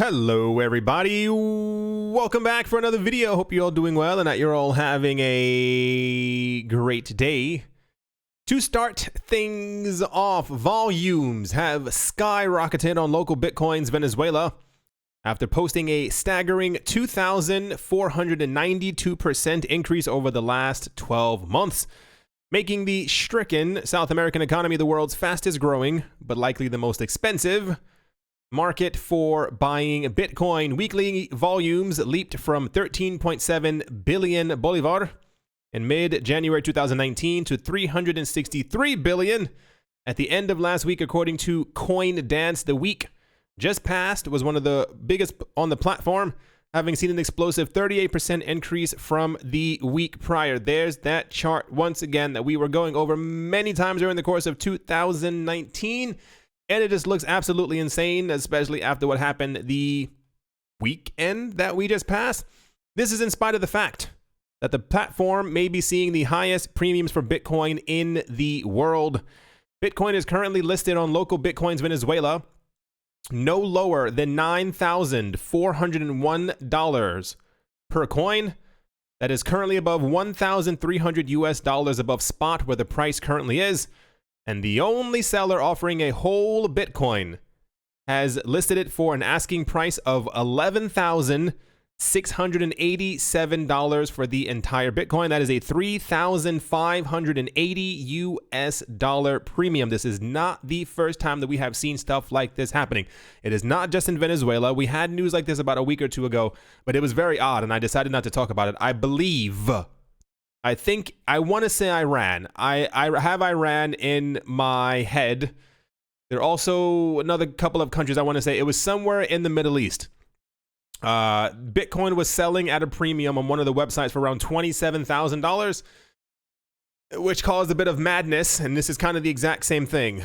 Hello everybody, welcome back for another video. Hope you're all doing well and that you're all having a great day. To start things off, volumes have skyrocketed on local Bitcoins Venezuela after posting a staggering 2,492% increase over the last 12 months, making the stricken South American economy the world's fastest growing, but likely the most expensive market for buying Bitcoin. Weekly volumes leaped from 13.7 billion bolivar in mid-January 2019 to 363 billion at the end of last week, according to CoinDance. The week just passed was one of the biggest on the platform, having seen an explosive 38% increase from the week prior. There's that chart once again that we were going over many times during the course of 2019. And it just looks absolutely insane, especially after what happened the weekend that we just passed. This is in spite of the fact that the platform may be seeing the highest premiums for Bitcoin in the world. Bitcoin is currently listed on local Bitcoins Venezuela no lower than $9,401 per coin. That is currently above $1,300 above spot where the price currently is. And the only seller offering a whole Bitcoin has listed it for an asking price of $11,687 for the entire Bitcoin. That is a $3,580 premium. This is not the first time that we have seen stuff like this happening. It is not just in Venezuela. We had news like this about a week or two ago, but it was very odd, and I decided not to talk about it. I want to say Iran. I have Iran in my head. There are also another couple of countries I want to say. It was somewhere in the Middle East. Bitcoin was selling at a premium on one of the websites for around $27,000, which caused a bit of madness, and this is kind of the exact same thing.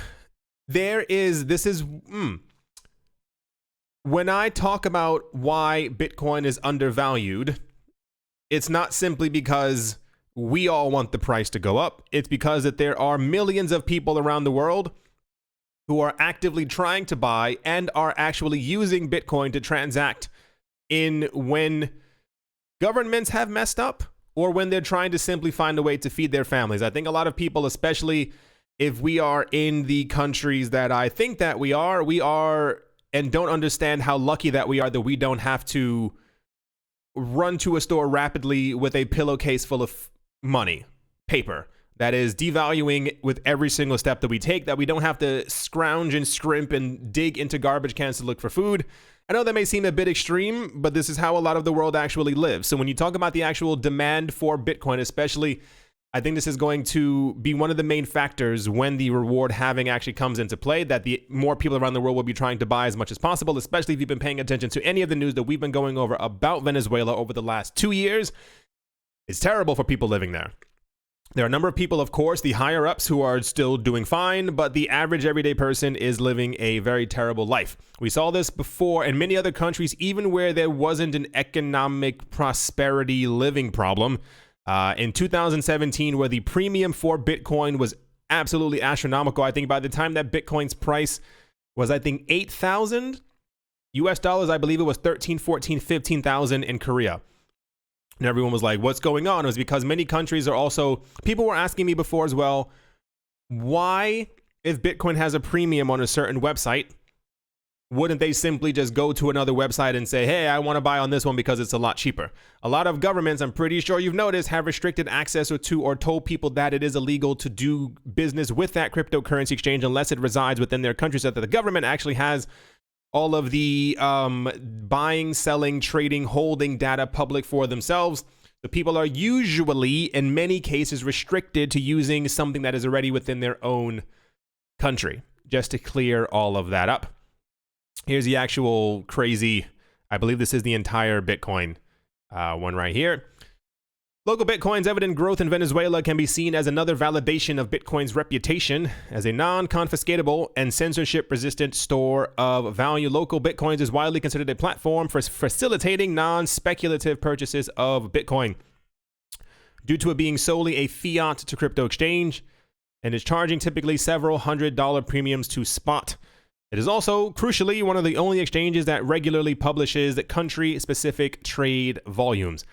When I talk about why Bitcoin is undervalued, it's not simply because we all want the price to go up. It's because that there are millions of people around the world who are actively trying to buy and are actually using Bitcoin to transact in when governments have messed up or when they're trying to simply find a way to feed their families. I think a lot of people, especially if we are in the countries that I think that we are and don't understand how lucky that we are that we don't have to run to a store rapidly with a pillowcase full of money, paper, that is devaluing with every single step that we take, that we don't have to scrounge and scrimp and dig into garbage cans to look for food. I know that may seem a bit extreme, but this is how a lot of the world actually lives. So when you talk about the actual demand for Bitcoin, especially, I think this is going to be one of the main factors when the reward halving actually comes into play, that the more people around the world will be trying to buy as much as possible, especially if you've been paying attention to any of the news that we've been going over about Venezuela over the last 2 years. It's terrible for people living there. There are a number of people, of course, the higher ups, who are still doing fine, but the average everyday person is living a very terrible life. We saw this before in many other countries, even where there wasn't an economic prosperity living problem. In 2017, where the premium for Bitcoin was absolutely astronomical. I think by the time that Bitcoin's price was, $8,000 US dollars, I believe it was 13, 14, 15,000 in Korea. And everyone was like, what's going on? It was because many countries are also, people were asking me before as well, why, if Bitcoin has a premium on a certain website, wouldn't they simply just go to another website and say, hey, I want to buy on this one because it's a lot cheaper? A lot of governments, I'm pretty sure you've noticed, have restricted access or told people that it is illegal to do business with that cryptocurrency exchange unless it resides within their country, so that the government actually has all of the buying, selling, trading, holding data public for themselves. The people are usually, in many cases, restricted to using something that is already within their own country, just to clear all of that up. Here's the actual crazy, I believe this is the entire Bitcoin one right here. Local Bitcoin's evident growth in Venezuela can be seen as another validation of Bitcoin's reputation as a non-confiscatable and censorship-resistant store of value. Local Bitcoins is widely considered a platform for facilitating non-speculative purchases of Bitcoin, due to it being solely a fiat to crypto exchange and is charging typically several $100 premiums to spot. It is also, crucially, one of the only exchanges that regularly publishes country-specific trade volumes.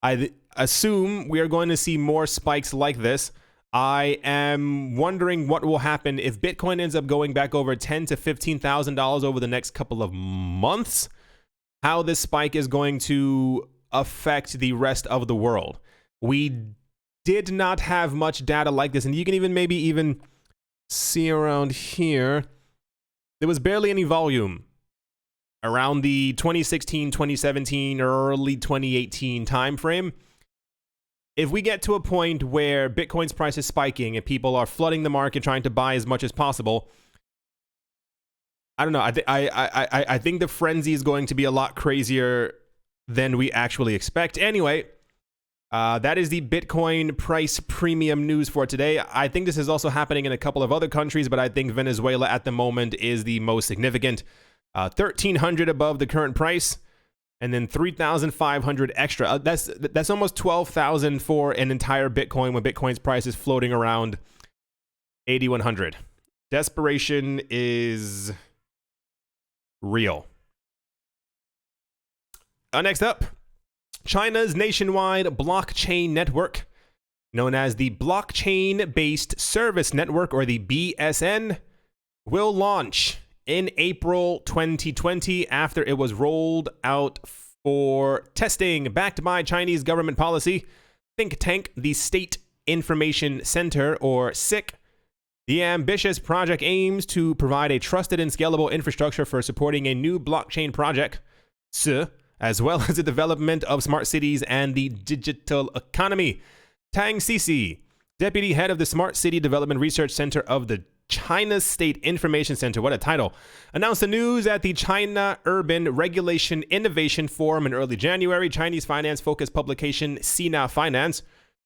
I assume we are going to see more spikes like this. I am wondering what will happen if Bitcoin ends up going back over $10,000 to $15,000 over the next couple of months. How this spike is going to affect the rest of the world. We did not have much data like this, and you can even see around here. There was barely any volume around the 2016, 2017, early 2018 timeframe. If we get to a point where Bitcoin's price is spiking and people are flooding the market trying to buy as much as possible, I don't know. I think the frenzy is going to be a lot crazier than we actually expect. Anyway, that is the Bitcoin price premium news for today. I think this is also happening in a couple of other countries, but I think Venezuela at the moment is the most significant. 1,300 above the current price, and then 3,500 extra. That's almost 12,000 for an entire Bitcoin when Bitcoin's price is floating around 8,100. Desperation is real. Next up, China's nationwide blockchain network, known as the Blockchain-Based Service Network, or the BSN, will launch in April 2020 after it was rolled out for testing. Backed by Chinese government policy think tank, the State Information Center, or SIC, the ambitious project aims to provide a trusted and scalable infrastructure for supporting a new blockchain project, as well as the development of smart cities and the digital economy. Tang Cici, deputy head of the Smart City Development Research Center of the China State Information Center, what a title, announced the news at the China Urban Regulation Innovation Forum in early January. Chinese finance-focused publication Sina Finance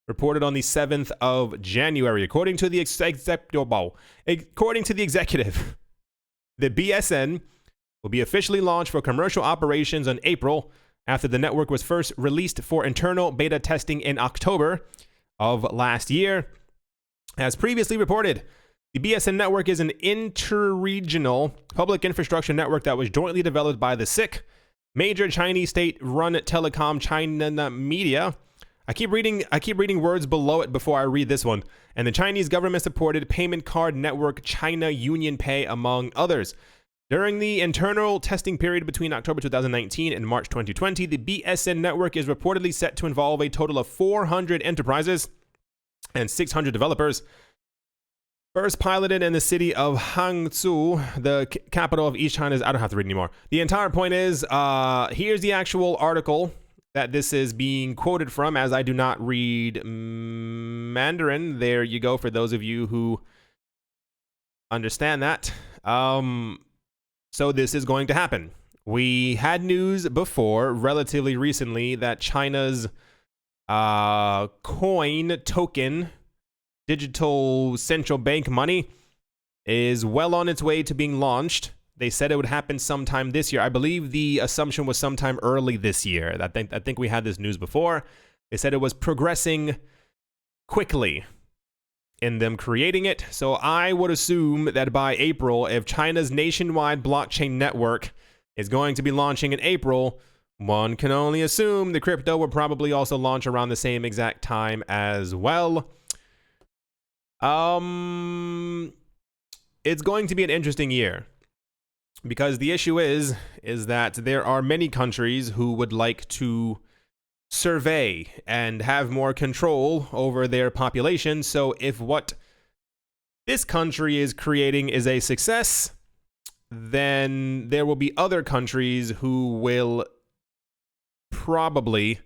reported on the 7th of January. According to the executive, the BSN will be officially launched for commercial operations in April after the network was first released for internal beta testing in October of last year. As previously reported, the BSN network is an interregional public infrastructure network that was jointly developed by the SIC, major Chinese state-run telecom China Media. I keep reading words below it before I read this one. And the Chinese government-supported payment card network China Union Pay, among others. During the internal testing period between October 2019 and March 2020, the BSN network is reportedly set to involve a total of 400 enterprises and 600 developers. First piloted in the city of Hangzhou, the capital of East China's... I don't have to read anymore. The entire point is, here's the actual article that this is being quoted from, as I do not read Mandarin. There you go, for those of you who understand that. So this is going to happen. We had news before, relatively recently, that China's coin token, digital central bank money, is well on its way to being launched. They said it would happen sometime this year. I believe the assumption was sometime early this year. I think we had this news before. They said it was progressing quickly in them creating it. So I would assume that by April, if China's nationwide blockchain network is going to be launching in April, one can only assume the crypto will probably also launch around the same exact time as well. It's going to be an interesting year, because the issue is that there are many countries who would like to survey and have more control over their population. So if what this country is creating is a success, then there will be other countries who will probably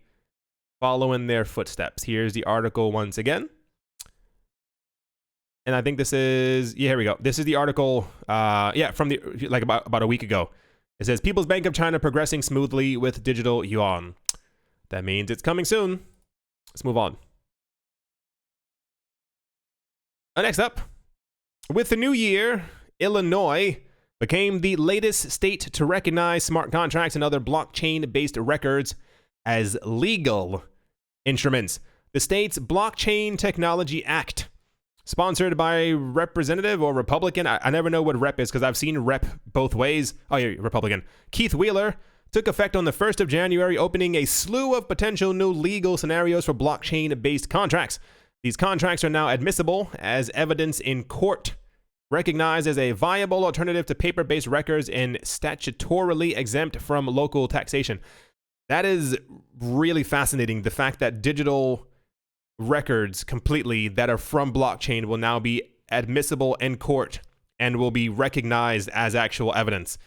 follow in their footsteps. Here's the article once again. And I think this is, yeah, here we go. This is the article, from the, like about a week ago. It says, People's Bank of China progressing smoothly with digital yuan. That means it's coming soon. Let's move on. Next up, with the new year, Illinois became the latest state to recognize smart contracts and other blockchain-based records as legal instruments. The state's Blockchain Technology Act sponsored by Representative or Republican. I never know what rep is because I've seen rep both ways. Oh, yeah, Republican. Keith Wheeler took effect on the 1st of January, opening a slew of potential new legal scenarios for blockchain-based contracts. These contracts are now admissible as evidence in court, recognized as a viable alternative to paper-based records and statutorily exempt from local taxation. That is really fascinating. The fact that digital records completely that are from blockchain will now be admissible in court and will be recognized as actual evidence.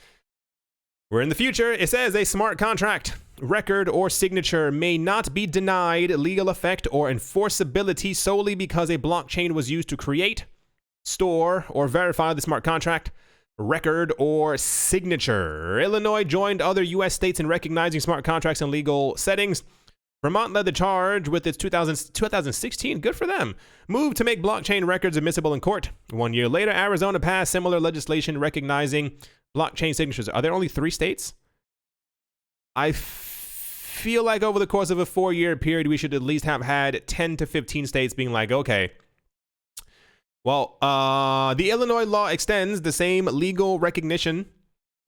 We're in the future. It says a smart contract, record, or signature may not be denied legal effect or enforceability solely because a blockchain was used to create, store, or verify the smart contract, record, or signature. Illinois joined other U.S. states in recognizing smart contracts in legal settings. Vermont led the charge with its 2016, good for them, move to make blockchain records admissible in court. 1 year later, Arizona passed similar legislation recognizing blockchain signatures. Are there only 3 states? I feel like over the course of a 4-year period, we should at least have had 10 to 15 states being like, okay, well, the Illinois law extends the same legal recognition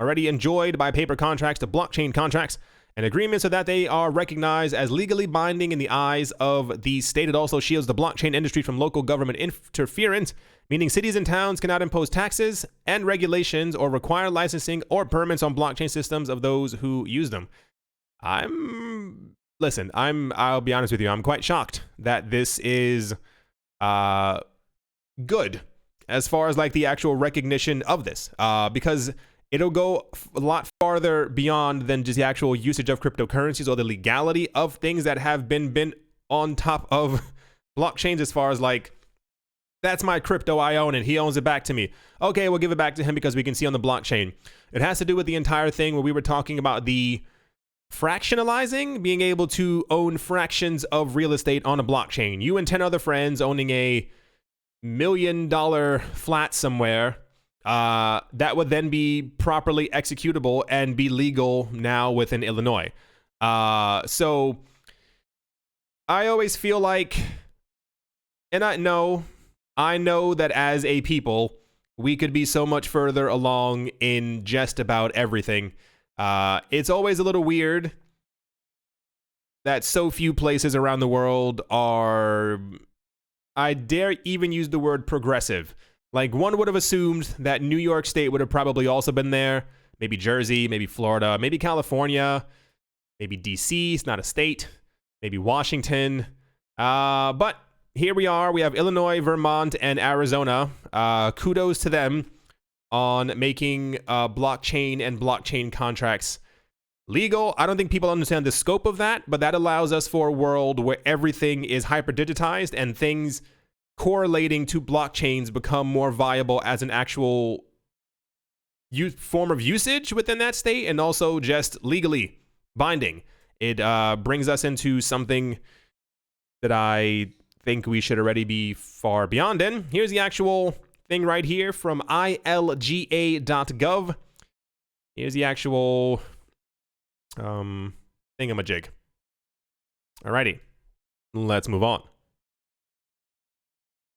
already enjoyed by paper contracts to blockchain contracts and agreements so that they are recognized as legally binding in the eyes of the state. It also shields the blockchain industry from local government interference, meaning cities and towns cannot impose taxes and regulations or require licensing or permits on blockchain systems of those who use them. I'll be honest with you, I'm quite shocked that this is good as far as like the actual recognition of this, because it'll go a lot farther beyond than just the actual usage of cryptocurrencies or the legality of things that have been on top of blockchains, as far as like, that's my crypto, I own it, he owns it back to me. Okay, we'll give it back to him because we can see on the blockchain. It has to do with the entire thing where we were talking about the fractionalizing, being able to own fractions of real estate on a blockchain. You and 10 other friends owning a $1 million flat somewhere, that would then be properly executable and be legal now within Illinois. So I always feel like, and I know that as a people, we could be so much further along in just about everything. It's always a little weird that so few places around the world are, I dare even use the word progressive. Like, one would have assumed that New York State would have probably also been there. Maybe Jersey, maybe Florida, maybe California, maybe DC, it's not a state, maybe Washington. But here we are. We have Illinois, Vermont, and Arizona. Kudos to them on making blockchain and blockchain contracts legal. I don't think people understand the scope of that, but that allows us for a world where everything is hyper-digitized and things correlating to blockchains become more viable as an actual form of usage within that state, and also just legally binding. It brings us into something that I think we should already be far beyond in. Here's the actual thing right here from ilga.gov. Here's the actual thingamajig. Alrighty, let's move on.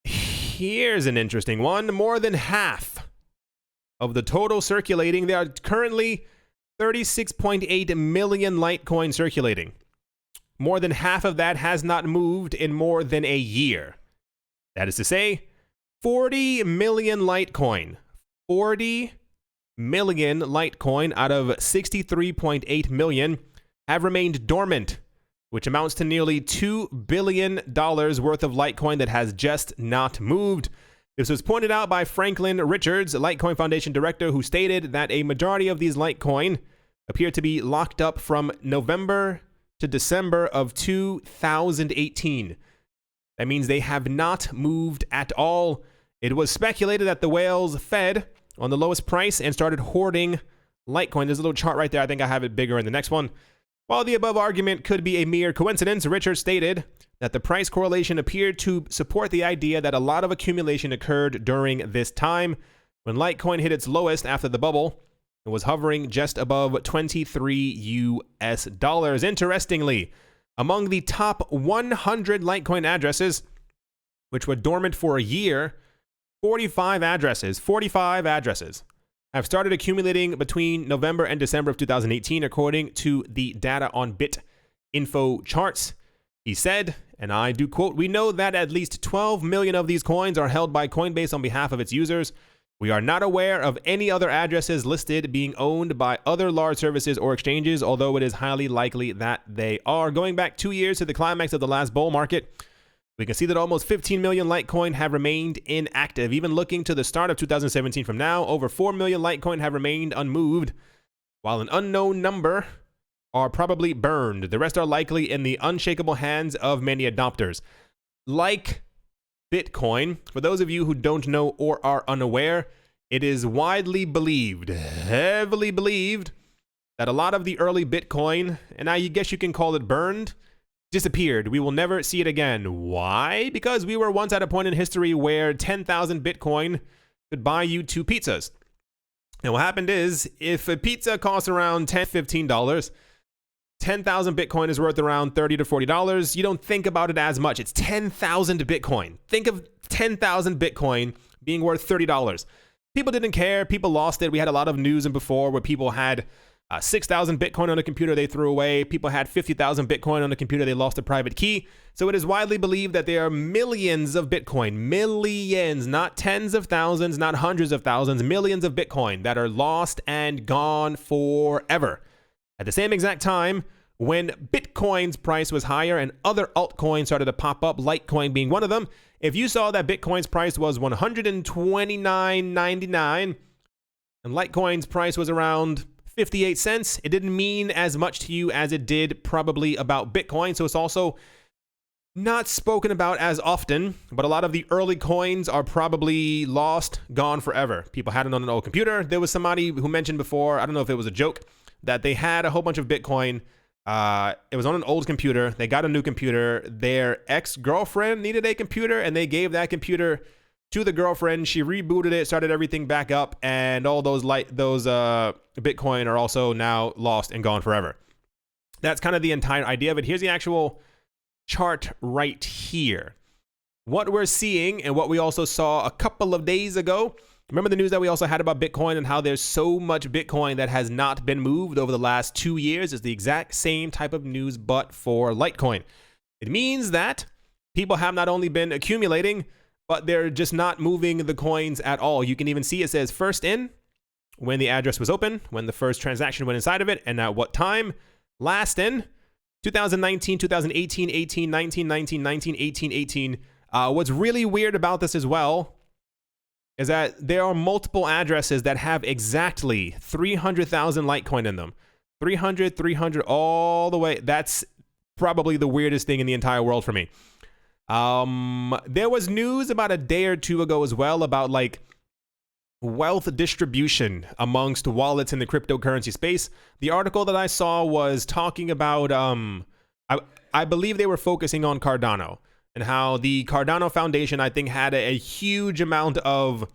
Here's an interesting one. More than half of the total circulating, there are currently 36.8 million Litecoin circulating. More than half of that has not moved in more than a year. That is to say, 40 million Litecoin. 40 million Litecoin out of 63.8 million have remained dormant, which amounts to nearly $2 billion worth of Litecoin that has just not moved. This was pointed out by Franklin Richards, Litecoin Foundation director, who stated that a majority of these Litecoin appear to be locked up from November to December of 2018. That means they have not moved at all. It was speculated that the whales fed on the lowest price and started hoarding Litecoin. There's a little chart right there. I think I have it bigger in the next one. While the above argument could be a mere coincidence, Richards stated that the price correlation appeared to support the idea that a lot of accumulation occurred during this time. When Litecoin hit its lowest after the bubble, it was hovering just above 23 US dollars. Interestingly, among the top 100 Litecoin addresses, which were dormant for a year, 45 addresses have started accumulating between November and December of 2018, according to the data on BitInfo charts. He said, and I do quote, "We know that at least 12 million of these coins are held by Coinbase on behalf of its users. We are not aware of any other addresses listed being owned by other large services or exchanges, although it is highly likely that they are." Going back 2 years to the climax of the last bull market, we can see that almost 15 million Litecoin have remained inactive. Even looking to the start of 2017 from now, over 4 million Litecoin have remained unmoved, while an unknown number are probably burned. The rest are likely in the unshakable hands of many adopters. Like Bitcoin, for those of you who don't know or are unaware, it is widely believed, heavily believed, that a lot of the early Bitcoin, and I guess you can call it burned, disappeared. We will never see it again. Why? Because we were once at a point in history where 10,000 Bitcoin could buy you 2 pizzas. And what happened is, if a pizza costs around $10, $15, 10,000 Bitcoin is worth around $30 to $40. You don't think about it as much. It's 10,000 Bitcoin. Think of 10,000 Bitcoin being worth $30. People didn't care. People lost it. We had a lot of news and before where people had 6,000 Bitcoin on a computer they threw away. People had 50,000 Bitcoin on a computer they lost a private key. So it is widely believed that there are millions of Bitcoin, millions, not tens of thousands, not hundreds of thousands, millions of Bitcoin that are lost and gone forever. At the same exact time, when Bitcoin's price was higher and other altcoins started to pop up, Litecoin being one of them, if you saw that Bitcoin's price was $129.99 and Litecoin's price was around 58 cents, it didn't mean as much to you as it did probably about Bitcoin. So it's also not spoken about as often, but a lot of the early coins are probably lost, gone forever. People had it on an old computer. There was somebody who mentioned before, I don't know if it was a joke, that they had a whole bunch of Bitcoin. It was on an old computer. They got a new computer. Their ex-girlfriend needed a computer, and they gave that computer to the girlfriend. She rebooted it, started everything back up, and all those Bitcoin are also now lost and gone forever. That's kind of the entire idea of it. Here's the actual chart right here. What we're seeing, and what we also saw a couple of days ago, remember the news that we also had about Bitcoin and how there's so much Bitcoin that has not been moved over the last 2 years? It's the exact same type of news, but for Litecoin. It means that people have not only been accumulating, but they're just not moving the coins at all. You can even see it says first in when the address was open, when the first transaction went inside of it, and at what time. Last in 2019, 2018, 18, 19, 19, 19, 18, 18. What's really weird about this as well is that there are multiple addresses that have exactly 300,000 Litecoin in them. 300, all the way. That's probably the weirdest thing in the entire world for me. There was news about a day or two ago as well about like wealth distribution amongst wallets in the cryptocurrency space. The article that I saw was talking about, I believe they were focusing on Cardano and how the Cardano Foundation, I think, had a huge amount of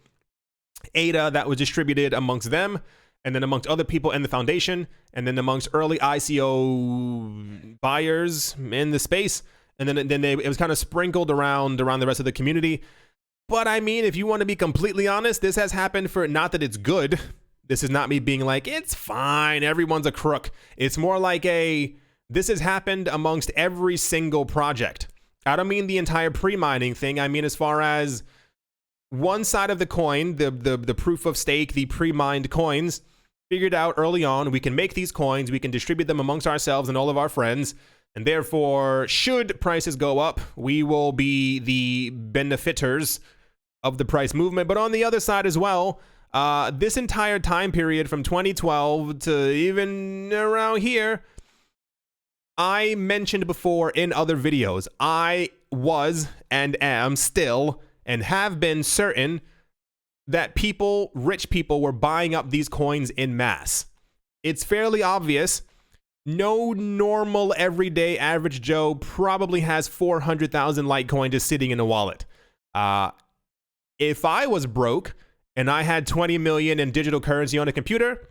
ADA that was distributed amongst them, and then amongst other people in the foundation, and then amongst early ICO buyers in the space. And then it was kind of sprinkled around the rest of the community. But I mean, if you want to be completely honest, this has happened for, not that it's good. This is not me being like, it's fine, everyone's a crook. It's more like this has happened amongst every single project. I don't mean the entire pre-mining thing. I mean, as far as one side of the coin, the proof of stake, the pre-mined coins, figured out early on, we can make these coins, we can distribute them amongst ourselves and all of our friends. And therefore, should prices go up, we will be the benefiters of the price movement. But on the other side as well, this entire time period from 2012 to even around here, I mentioned before in other videos, I was and am still and have been certain that rich people were buying up these coins in mass. It's fairly obvious. No normal, everyday, average Joe probably has 400,000 Litecoin just sitting in a wallet. If I was broke and I had 20 million in digital currency on a computer,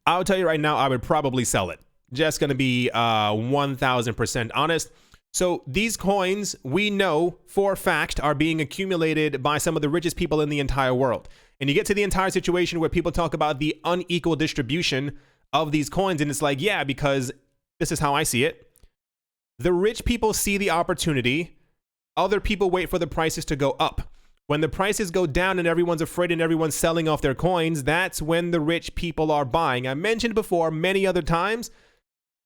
I'll tell you right now, I would probably sell it. Just going to be 1,000% honest. So these coins, we know for a fact, are being accumulated by some of the richest people in the entire world. And you get to the entire situation where people talk about the unequal distribution of these coins. And it's like, yeah, because this is how I see it. The rich people see the opportunity. Other people wait for the prices to go up. When the prices go down and everyone's afraid and everyone's selling off their coins, that's when the rich people are buying. I mentioned before many other times,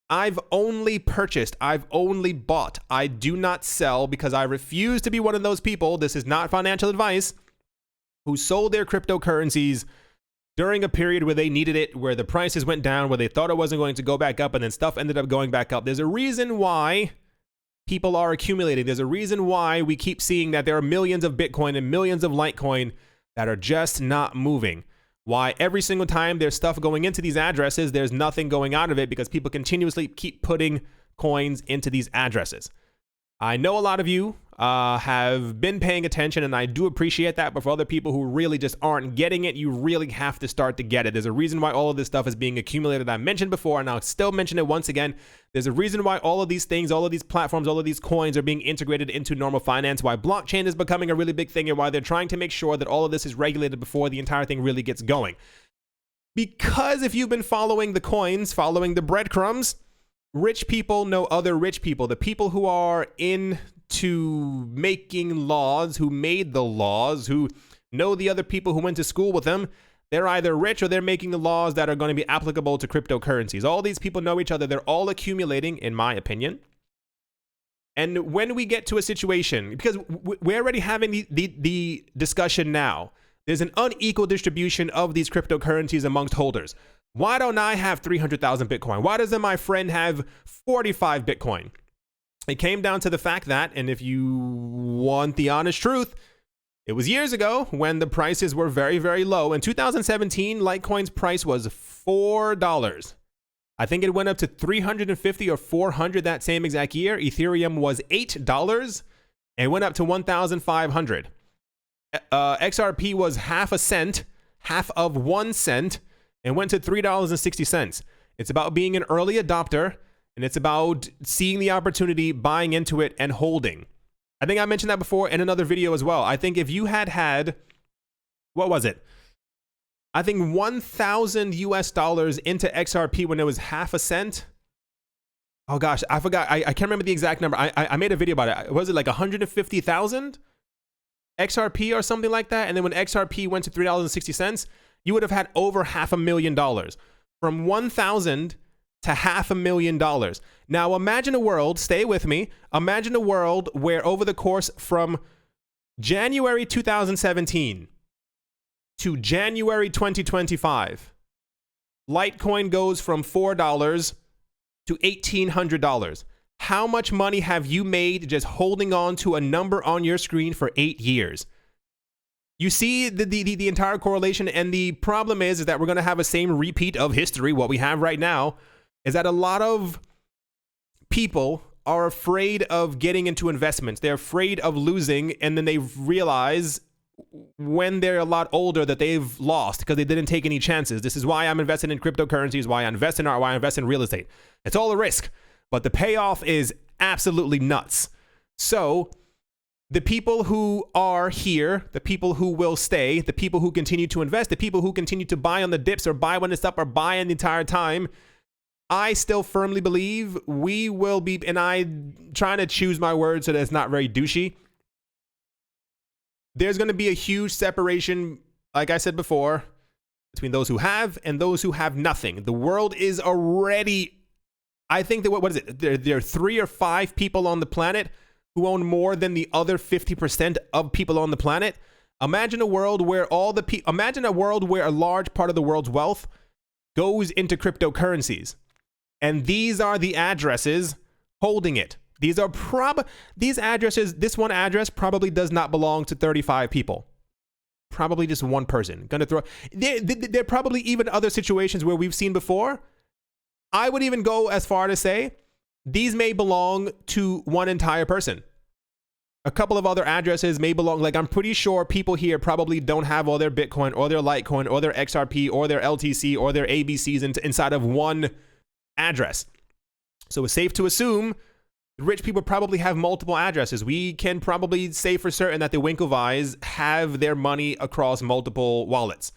I've only purchased, I've only bought. I do not sell because I refuse to be one of those people. This is not financial advice, who sold their cryptocurrencies during a period where they needed it, where the prices went down, where they thought it wasn't going to go back up, and then stuff ended up going back up. There's a reason why people are accumulating. There's a reason why we keep seeing that there are millions of Bitcoin and millions of Litecoin that are just not moving. Why every single time there's stuff going into these addresses, there's nothing going out of it, because people continuously keep putting coins into these addresses. I know a lot of you have been paying attention, and I do appreciate that. But for other people who really just aren't getting it, you really have to start to get it. There's a reason why all of this stuff is being accumulated. I mentioned before, and I'll still mention it once again. There's a reason why all of these things, all of these platforms, all of these coins are being integrated into normal finance, why blockchain is becoming a really big thing, and why they're trying to make sure that all of this is regulated before the entire thing really gets going. Because if you've been following the coins, following the breadcrumbs, rich people know other rich people. The people who are into making laws, who made the laws, who know the other people who went to school with them, they're either rich or they're making the laws that are going to be applicable to cryptocurrencies. All these people know each other. They're all accumulating, in my opinion. And when we get to a situation, because we're already having the discussion now, there's an unequal distribution of these cryptocurrencies amongst holders. Why don't I have 300,000 Bitcoin? Why doesn't my friend have 45 Bitcoin? It came down to the fact that, and if you want the honest truth, it was years ago when the prices were very, very low. In 2017, Litecoin's price was $4. I think it went up to 350 or 400 that same exact year. Ethereum was $8 and went up to 1,500. XRP was half a cent, half of 1 cent, and went to $3.60. It's about being an early adopter, and it's about seeing the opportunity, buying into it, and holding. I think I mentioned that before in another video as well. I think if you had, what was it? I think 1,000 US dollars into XRP when it was half a cent. Oh gosh, I forgot. I can't remember the exact number. I made a video about it. Was it like 150,000 XRP or something like that? And then when XRP went to $3.60, you would have had over $500,000. From 1,000 to $500,000. Now imagine a world, stay with me, imagine a world where over the course from January 2017 to January 2025, Litecoin goes from $4 to $1,800. How much money have you made just holding on to a number on your screen for 8 years? You see the entire correlation, and the problem is that we're going to have a same repeat of history. What we have right now is that a lot of people are afraid of getting into investments. They're afraid of losing, and then they realize when they're a lot older that they've lost because they didn't take any chances. This is why I'm investing in cryptocurrencies, why I invest in art, why I invest in real estate. It's all a risk, but the payoff is absolutely nuts. So the people who are here, the people who will stay, the people who continue to invest, the people who continue to buy on the dips or buy when it's up or buy in the entire time, I still firmly believe we will be, and I'm trying to choose my words so that it's not very douchey. There's going to be a huge separation, like I said before, between those who have and those who have nothing. The world is already, I think that, what is it? There are 3 or 5 people on the planet who own more than the other 50% of people on the planet. Imagine a world where imagine a world where a large part of the world's wealth goes into cryptocurrencies. And these are the addresses holding it. These addresses, this one address probably does not belong to 35 people. Probably just one person. There are probably even other situations where we've seen before. I would even go as far to say these may belong to one entire person. A couple of other addresses may belong, like I'm pretty sure people here probably don't have all their Bitcoin or their Litecoin or their XRP or their LTC or their ABCs inside of one address. So it's safe to assume rich people probably have multiple addresses. We can probably say for certain that the Winklevis have their money across multiple wallets.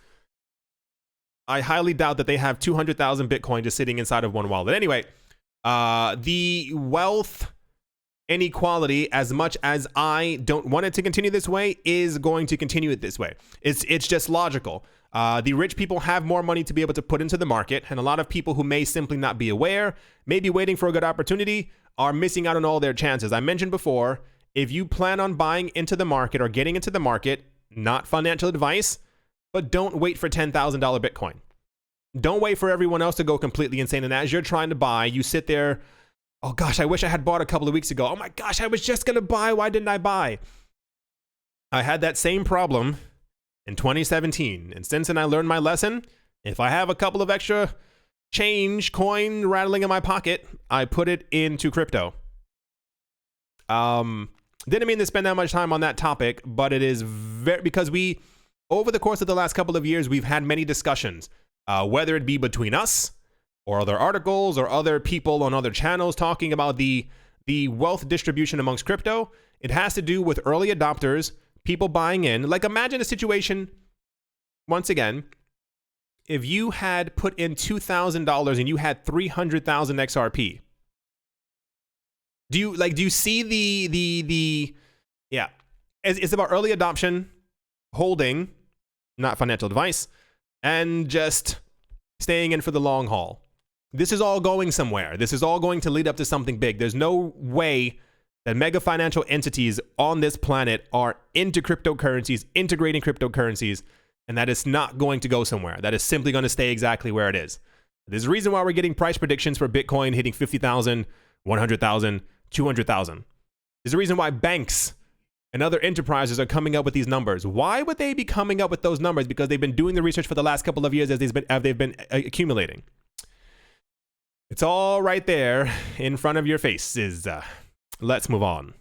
I highly doubt that they have 200,000 Bitcoin just sitting inside of one wallet. Anyway, the wealth inequality, as much as I don't want it to continue this way, is going to continue it this way. It's just logical. The rich people have more money to be able to put into the market, and a lot of people who may simply not be aware, maybe waiting for a good opportunity, are missing out on all their chances. I mentioned before, if you plan on buying into the market or getting into the market, not financial advice, but don't wait for $10,000 Bitcoin. Don't wait for everyone else to go completely insane. And as you're trying to buy, you sit there, oh gosh, I wish I had bought a couple of weeks ago. Oh my gosh, I was just going to buy. Why didn't I buy? I had that same problem in 2017. And since then I learned my lesson. If I have a couple of extra coin rattling in my pocket, I put it into crypto. Didn't mean to spend that much time on that topic, but it is because over the course of the last couple of years, we've had many discussions, whether it be between us or other articles or other people on other channels talking about the wealth distribution amongst crypto. It has to do with early adopters, people buying in. Like, imagine a situation, once again, if you had put in $2,000 and you had 300,000 XRP. Do you see the yeah, it's about early adoption, holding, not financial advice, and just staying in for the long haul. This is all going somewhere. This is all going to lead up to something big. There's no way that mega financial entities on this planet are into cryptocurrencies, integrating cryptocurrencies, and that is not going to go somewhere. That is simply going to stay exactly where it is. There's a reason why we're getting price predictions for Bitcoin hitting 50,000, 100,000, 200,000. There's a reason why banks and other enterprises are coming up with these numbers. Why would they be coming up with those numbers? Because they've been doing the research for the last couple of years as they've been accumulating. It's all right there in front of your faces. Let's move on.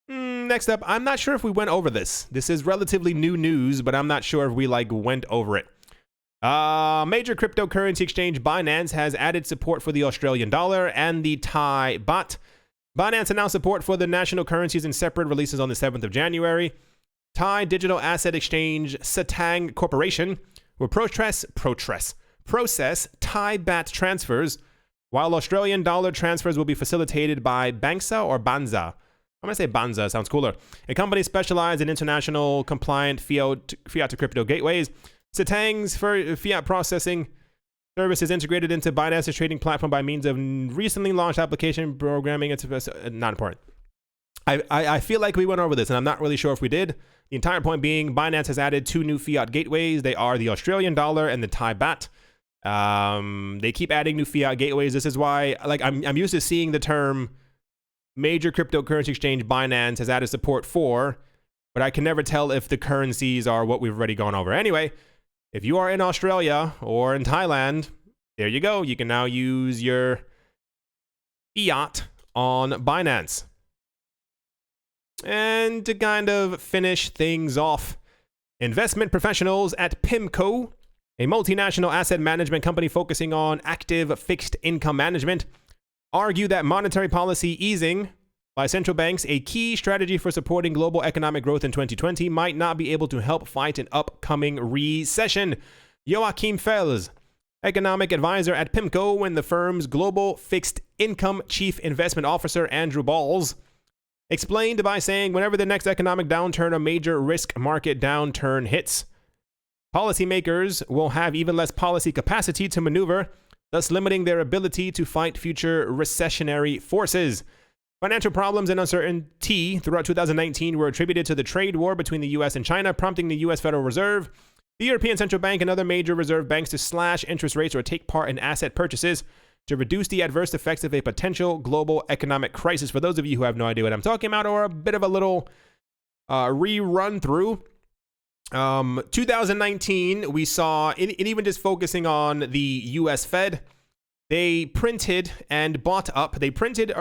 Next up, I'm not sure if we went over this. This is relatively new news, but I'm not sure if we went over it. Major cryptocurrency exchange Binance has added support for the Australian dollar and the Thai baht. Binance announced support for the national currencies in separate releases on the 7th of January. Thai digital asset exchange Satang Corporation will process Thai baht transfers, while Australian dollar transfers will be facilitated by Banxa or Banza. I'm going to say Banza, sounds cooler. A company specialized in international compliant fiat to crypto gateways. Satang's fiat processing service is integrated into Binance's trading platform by means of recently launched application programming. It's not important. I feel like we went over this, and I'm not really sure if we did. The entire point being, Binance has added 2 new fiat gateways. They are the Australian dollar and the Thai baht. They keep adding new fiat gateways. This is why, I'm used to seeing the term major cryptocurrency exchange Binance has added support for, but I can never tell if the currencies are what we've already gone over. Anyway, if you are in Australia or in Thailand, there you go. You can now use your fiat on Binance. And to kind of finish things off, investment professionals at PIMCO, a multinational asset management company focusing on active fixed income management, argue that monetary policy easing by central banks, a key strategy for supporting global economic growth in 2020, might not be able to help fight an upcoming recession. Joachim Fels, economic advisor at PIMCO and the firm's global fixed income chief investment officer, Andrew Balls, explained by saying, whenever the next economic downturn or major risk market downturn hits, policymakers will have even less policy capacity to maneuver, thus limiting their ability to fight future recessionary forces. Financial problems and uncertainty throughout 2019 were attributed to the trade war between the U.S. and China, prompting the U.S. Federal Reserve, the European Central Bank, and other major reserve banks to slash interest rates or take part in asset purchases to reduce the adverse effects of a potential global economic crisis. For those of you who have no idea what I'm talking about, or a bit of a little rerun through, 2019, we saw, and even just focusing on the U.S. Fed, they printed and bought up. They printed,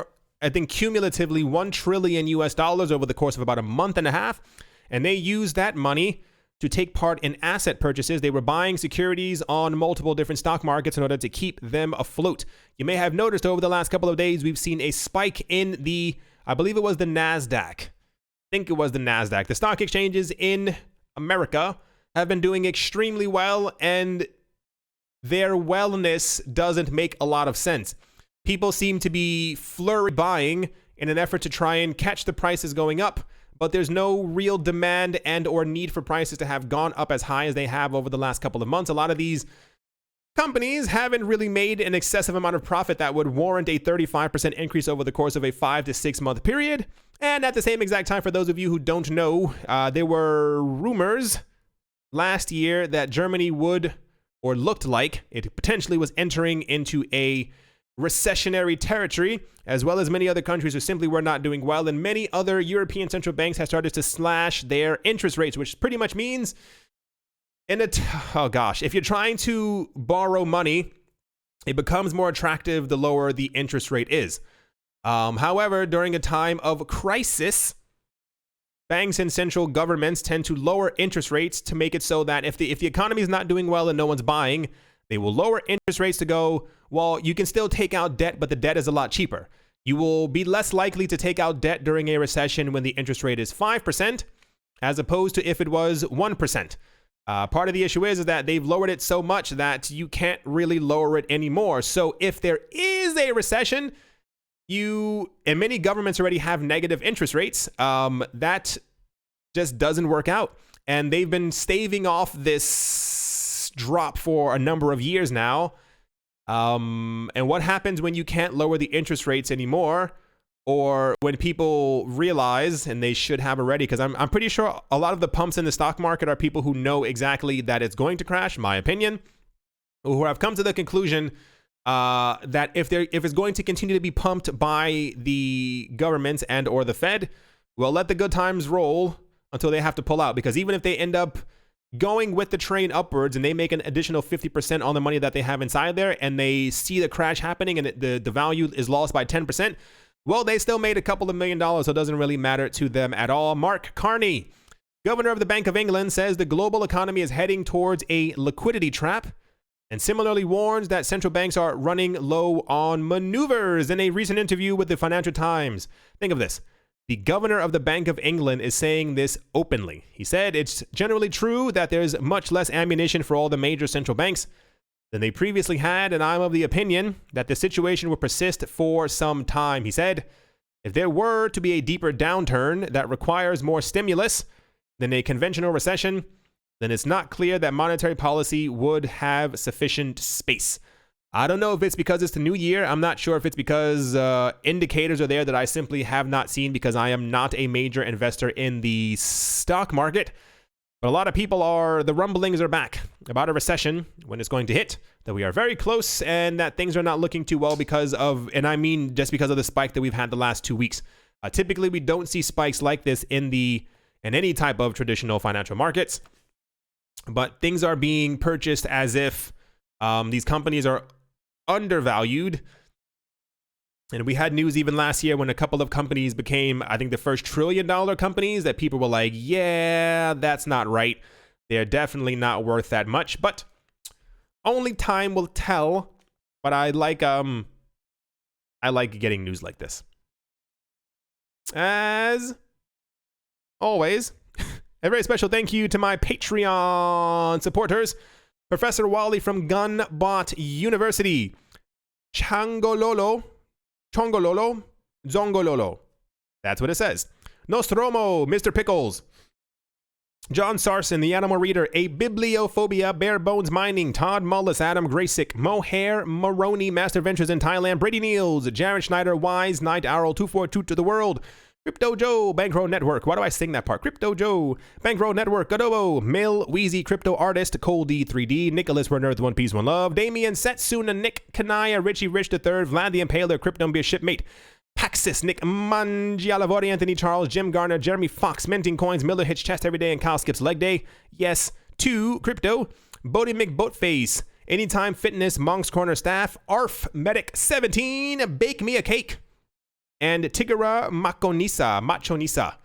I think, cumulatively $1 trillion over the course of about a month and a half, and they used that money to take part in asset purchases. They were buying securities on multiple different stock markets in order to keep them afloat. You may have noticed over the last couple of days, we've seen a spike in the, I believe it was the NASDAQ. I think it was the NASDAQ. The stock exchanges in America have been doing extremely well, and their wellness doesn't make a lot of sense. People seem to be flurry buying in an effort to try and catch the prices going up, but there's no real demand and or need for prices to have gone up as high as they have over the last couple of months. A lot of these companies haven't really made an excessive amount of profit that would warrant a 35% increase over the course of a 5 to 6 month period. And at the same exact time, for those of you who don't know, there were rumors last year that Germany would, or looked like it potentially was entering into a recessionary territory, as well as many other countries who simply were not doing well. And many other European central banks have started to slash their interest rates, which pretty much means if you're trying to borrow money, it becomes more attractive the lower the interest rate is. However, during a time of crisis, banks and central governments tend to lower interest rates to make it so that if the economy is not doing well and no one's buying, they will lower interest rates to go, well, you can still take out debt, but the debt is a lot cheaper. You will be less likely to take out debt during a recession when the interest rate is 5%, as opposed to if it was 1%. Part of the issue is that they've lowered it so much that you can't really lower it anymore. So if there is a recession, and many governments already have negative interest rates, that just doesn't work out. And they've been staving off this drop for a number of years now. And what happens when you can't lower the interest rates anymore, or when people realize, and they should have already, because I'm pretty sure a lot of the pumps in the stock market are people who know exactly that it's going to crash, in my opinion, who have come to the conclusion that if it's going to continue to be pumped by the governments and or the Fed, well, let the good times roll until they have to pull out. Because even if they end up going with the train upwards and they make an additional 50% on the money that they have inside there, and they see the crash happening and the value is lost by 10%, well, they still made a couple of $1 million, so it doesn't really matter to them at all. Mark Carney, governor of the Bank of England, says the global economy is heading towards a liquidity trap, and similarly warns that central banks are running low on maneuvers. In a recent interview with the Financial Times, think of this. The governor of the Bank of England is saying this openly. He said it's generally true that there's much less ammunition for all the major central banks than they previously had, and I'm of the opinion that the situation will persist for some time. He said, if there were to be a deeper downturn that requires more stimulus than a conventional recession, then it's not clear that monetary policy would have sufficient space. I don't know if it's because it's the new year. I'm not sure if it's because indicators are there that I simply have not seen because I am not a major investor in the stock market. But a lot of people the rumblings are back about a recession, when it's going to hit, that we are very close and that things are not looking too well and I mean just because of the spike that we've had the last 2 weeks. Typically, we don't see spikes like this in any type of traditional financial markets, but things are being purchased as if these companies are undervalued. And we had news even last year when a couple of companies became, I think, the first $1 trillion companies that people were like, yeah, that's not right. They're definitely not worth that much, but only time will tell. But I like getting news like this. As always, a very special thank you to my Patreon supporters. Professor Wally from Gunbot University. Chongololo, Zongololo. That's what it says. Nostromo, Mr. Pickles. John Sarson, The Animal Reader, A Bibliophobia, Bare Bones Mining, Todd Mullis, Adam Graysick, Mohair, Maroney, Master Ventures in Thailand, Brady Niels, Jared Schneider, Wise, Night Owl, 242 to the World, Crypto Joe, Bankroll Network. Why do I sing that part? Crypto Joe, Bankroll Network, Godobo, Mill, Wheezy, Crypto Artist, Cole D3D, Nicholas for Earth, One Piece, One Love, Damien, Setsuna, Nick, Kanaya, Richie Rich III, Vlad the Impaler, Krypton Be a Shipmate, Paxis, Nick Mangialavori, Anthony Charles, Jim Garner, Jeremy Fox, Minting Coins, Miller Hits Chest Every Day, and Kyle Skips Leg Day. Yes, to Crypto, Bodie McBoatface, Anytime Fitness, Monk's Corner Staff, ARF Medic 17, Bake Me a Cake, and Tigara Machonisa.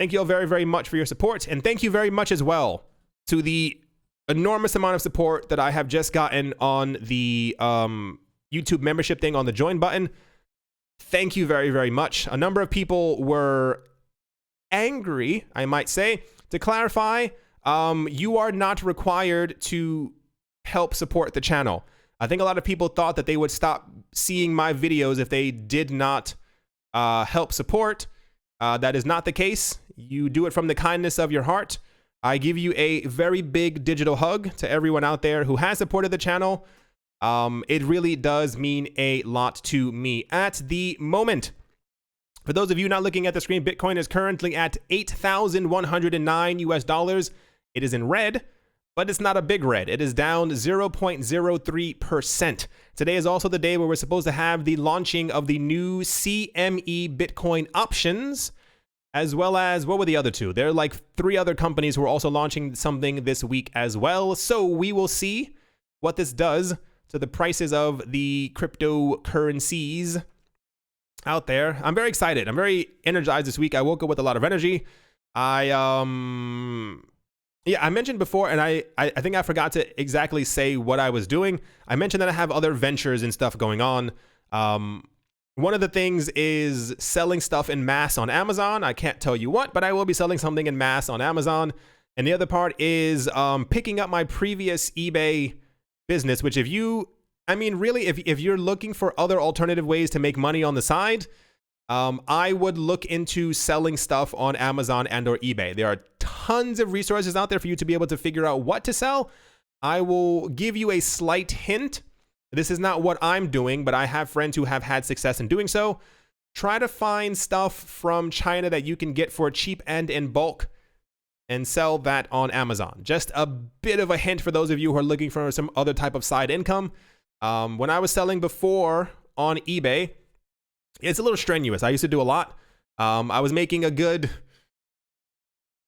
Thank you all very, very much for your support. And thank you very much as well to the enormous amount of support that I have just gotten on the YouTube membership thing on the join button. Thank you very, very much. A number of people were angry, I might say. To clarify, you are not required to help support the channel. I think a lot of people thought that they would stop seeing my videos if they did not help support. That is not the case. You do it from the kindness of your heart. I give you a very big digital hug to everyone out there who has supported the channel. It really does mean a lot to me at the moment. For those of you not looking at the screen, Bitcoin is currently at $8,109 US. It is in red, but it's not a big red. It is down 0.03%. Today is also the day where we're supposed to have the launching of the new CME Bitcoin options, as well as, what were the other two? There are like 3 other companies who are also launching something this week as well. So we will see what this does to the prices of the cryptocurrencies out there. I'm very excited. I'm very energized this week. I woke up with a lot of energy. I mentioned before, and I think I forgot to exactly say what I was doing. I mentioned that I have other ventures and stuff going on. One of the things is selling stuff in mass on Amazon. I can't tell you what, but I will be selling something in mass on Amazon. And the other part is picking up my previous eBay business, which if you're looking for other alternative ways to make money on the side, I would look into selling stuff on Amazon and or eBay. There are tons of resources out there for you to be able to figure out what to sell. I will give you a slight hint. This is not what I'm doing, but I have friends who have had success in doing so. Try to find stuff from China that you can get for cheap and in bulk and sell that on Amazon. Just a bit of a hint for those of you who are looking for some other type of side income. When I was selling before on eBay, it's a little strenuous. I used to do a lot. I was making a good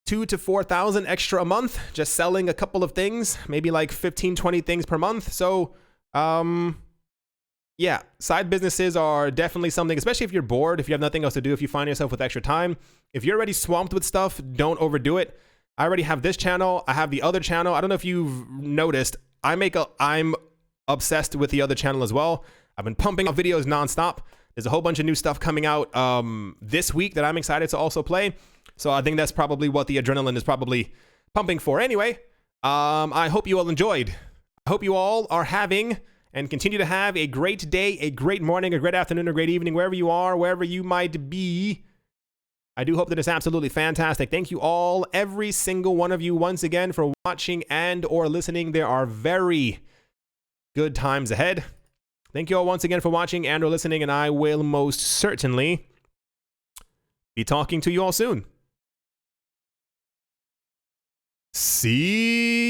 2,000 to 4,000 extra a month, just selling a couple of things, maybe like 15, 20 things per month. So, yeah, side businesses are definitely something, especially if you're bored, if you have nothing else to do, if you find yourself with extra time. If you're already swamped with stuff, don't overdo it. I already have this channel. I have the other channel. I don't know if you've noticed, I'm obsessed with the other channel as well. I've been pumping out videos nonstop. There's a whole bunch of new stuff coming out this week that I'm excited to also play. So I think that's probably what the adrenaline is probably pumping for. Anyway, I hope you all enjoyed. I hope you all are having and continue to have a great day, a great morning, a great afternoon, a great evening, wherever you are, wherever you might be. I do hope that it's absolutely fantastic. Thank you all, every single one of you, once again for watching and or listening. There are very good times ahead. Thank you all once again for watching and or listening, and I will most certainly be talking to you all soon. See